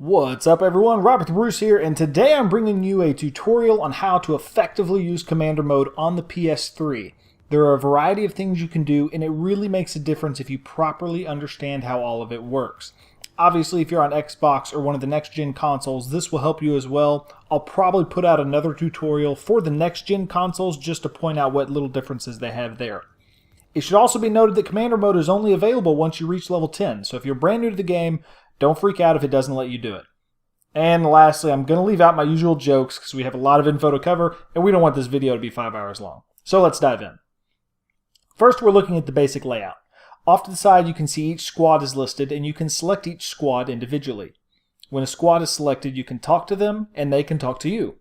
What's up everyone, Robert the Bruce here, and today I'm bringing you a tutorial on how to effectively use Commander Mode on the PS3. There are a variety of things you can do, and it really makes a difference if you properly understand how all of it works. Obviously, if you're on Xbox or one of the next-gen consoles, this will help you as well. I'll probably put out another tutorial for the next-gen consoles just to point out what little differences they have there. It should also be noted that Commander Mode is only available once you reach level 10, so if you're brand new to the game, don't freak out if it doesn't let you do it. And lastly, I'm going to leave out my usual jokes because we have a lot of info to cover and we don't want this video to be 5 hours long. So let's dive in. First, we're looking at the basic layout. Off to the side, you can see each squad is listed and you can select each squad individually. When a squad is selected, you can talk to them and they can talk to you.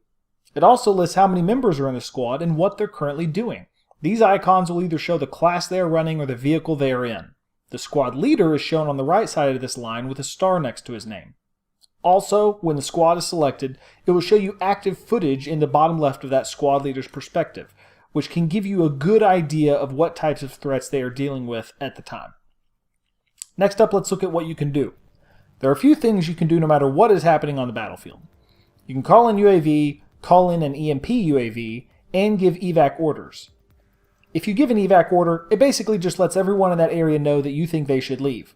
It also lists how many members are in the squad and what they're currently doing. These icons will either show the class they are running or the vehicle they are in. The squad leader is shown on the right side of this line with a star next to his name. Also, when the squad is selected, it will show you active footage in the bottom left of that squad leader's perspective, which can give you a good idea of what types of threats they are dealing with at the time. Next up, let's look at what you can do. There are a few things you can do no matter what is happening on the battlefield. You can call in UAV, call in an EMP UAV, and give evac orders. If you give an evac order, it basically just lets everyone in that area know that you think they should leave.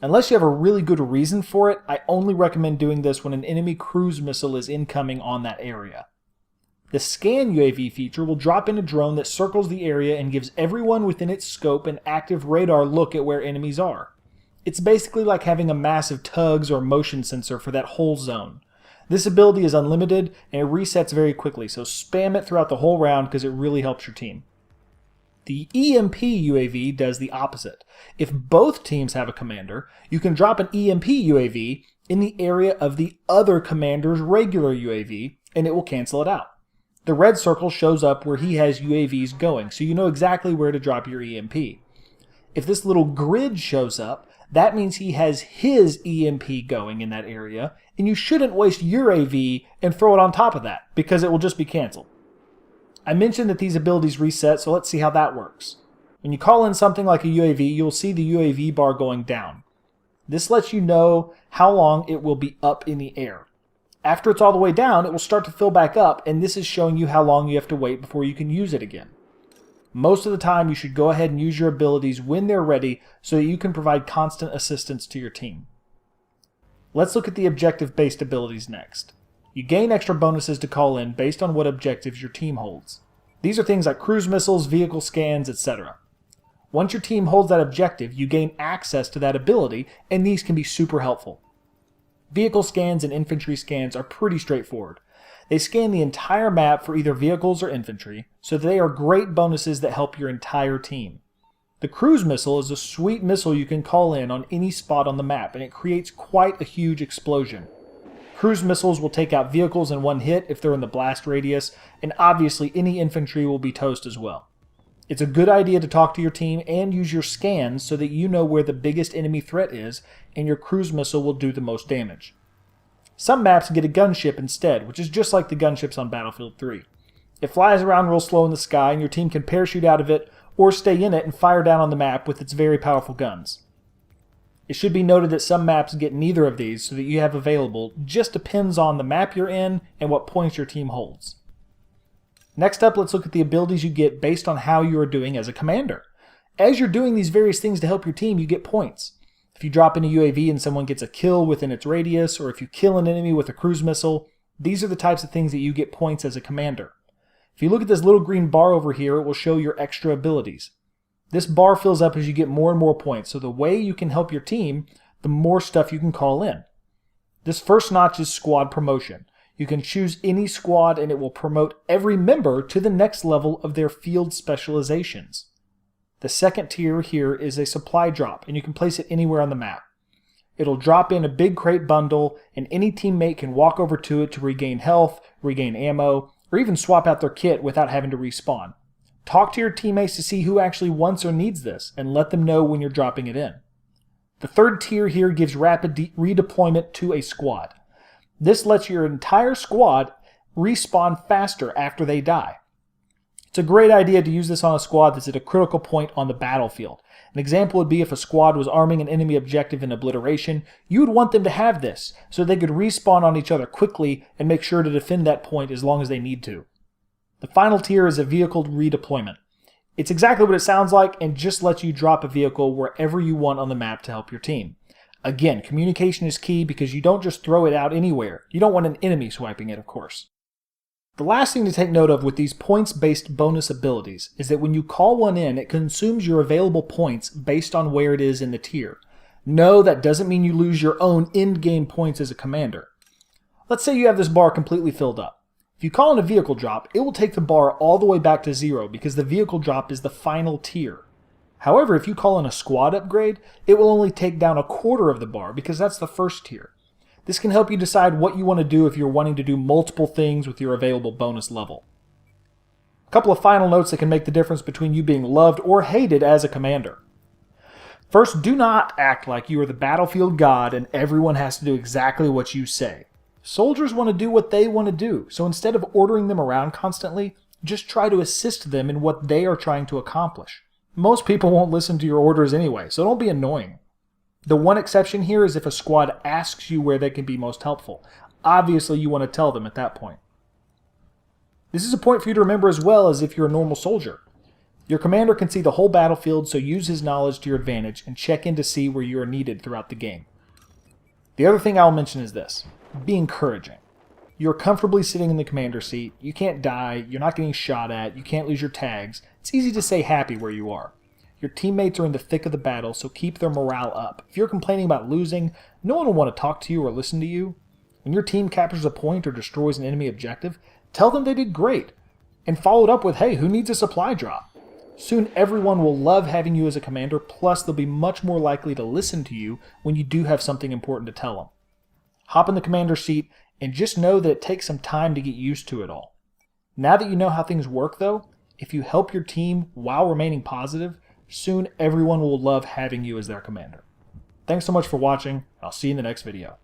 Unless you have a really good reason for it, I only recommend doing this when an enemy cruise missile is incoming on that area. The scan UAV feature will drop in a drone that circles the area and gives everyone within its scope an active radar look at where enemies are. It's basically like having a massive tugs or motion sensor for that whole zone. This ability is unlimited and it resets very quickly, so spam it throughout the whole round because it really helps your team. The EMP UAV does the opposite. If both teams have a commander, you can drop an EMP UAV in the area of the other commander's regular UAV, and it will cancel it out. The red circle shows up where he has UAVs going, so you know exactly where to drop your EMP. If this little grid shows up, that means he has his EMP going in that area, and you shouldn't waste your AV and throw it on top of that, because it will just be canceled. I mentioned that these abilities reset, so let's see how that works. When you call in something like a UAV, you'll see the UAV bar going down. This lets you know how long it will be up in the air. After it's all the way down, it will start to fill back up, and this is showing you how long you have to wait before you can use it again. Most of the time, you should go ahead and use your abilities when they're ready so that you can provide constant assistance to your team. Let's look at the objective-based abilities next. You gain extra bonuses to call in based on what objectives your team holds. These are things like cruise missiles, vehicle scans, etc. Once your team holds that objective, you gain access to that ability, and these can be super helpful. Vehicle scans and infantry scans are pretty straightforward. They scan the entire map for either vehicles or infantry, so they are great bonuses that help your entire team. The cruise missile is a sweet missile you can call in on any spot on the map, and it creates quite a huge explosion. Cruise missiles will take out vehicles in one hit if they're in the blast radius, and obviously any infantry will be toast as well. It's a good idea to talk to your team and use your scans so that you know where the biggest enemy threat is, and your cruise missile will do the most damage. Some maps get a gunship instead, which is just like the gunships on Battlefield 3. It flies around real slow in the sky, and your team can parachute out of it or stay in it and fire down on the map with its very powerful guns. It should be noted that some maps get neither of these, so that you have available just depends on the map you're in and what points your team holds. Next up, let's look at the abilities you get based on how you are doing as a commander. As you're doing these various things to help your team, you get points. If you drop in a UAV and someone gets a kill within its radius, or if you kill an enemy with a cruise missile, these are the types of things that you get points as a commander. If you look at this little green bar over here, it will show your extra abilities. This bar fills up as you get more and more points, so the way you can help your team, the more stuff you can call in. This first notch is squad promotion. You can choose any squad and it will promote every member to the next level of their field specializations. The second tier here is a supply drop, and you can place it anywhere on the map. It'll drop in a big crate bundle, and any teammate can walk over to it to regain health, regain ammo, or even swap out their kit without having to respawn. Talk to your teammates to see who actually wants or needs this, and let them know when you're dropping it in. The third tier here gives rapid redeployment to a squad. This lets your entire squad respawn faster after they die. It's It's a great idea to use this on a squad that's at a critical point on the battlefield. An example would be if a squad was arming an enemy objective in obliteration, you would want them to have this, so they could respawn on each other quickly and make sure to defend that point as long as they need to. The final tier is a vehicle redeployment. It's exactly what it sounds like and just lets you drop a vehicle wherever you want on the map to help your team. Again, communication is key because you don't just throw it out anywhere. You don't want an enemy swiping it, of course. The last thing to take note of with these points-based bonus abilities is that when you call one in, it consumes your available points based on where it is in the tier. No, that doesn't mean you lose your own in-game points as a commander. Let's say you have this bar completely filled up. If you call in a vehicle drop, it will take the bar all the way back to 0 because the vehicle drop is the final tier. However, if you call in a squad upgrade, it will only take down a quarter of the bar because that's the first tier. This can help you decide what you want to do if you're wanting to do multiple things with your available bonus level. A couple of final notes that can make the difference between you being loved or hated as a commander. First, do not act like you are the battlefield god and everyone has to do exactly what you say. Soldiers want to do what they want to do, so instead of ordering them around constantly, just try to assist them in what they are trying to accomplish. Most people won't listen to your orders anyway, so don't be annoying. The one exception here is if a squad asks you where they can be most helpful. Obviously, you want to tell them at that point. This is a point for you to remember as well as if you're a normal soldier. Your commander can see the whole battlefield, so use his knowledge to your advantage and check in to see where you are needed throughout the game. The other thing I'll mention is this. Be encouraging. You're comfortably sitting in the commander seat, you can't die, you're not getting shot at, you can't lose your tags. It's easy to stay happy where you are. Your teammates are in the thick of the battle, so keep their morale up. If you're complaining about losing, no one will want to talk to you or listen to you. When your team captures a point or destroys an enemy objective, tell them they did great. And follow it up with, hey, who needs a supply drop? Soon everyone will love having you as a commander, plus they'll be much more likely to listen to you when you do have something important to tell them. Hop in the commander seat and just know that it takes some time to get used to it all. Now that you know how things work though, if you help your team while remaining positive, soon everyone will love having you as their commander. Thanks so much for watching. I'll see you in the next video.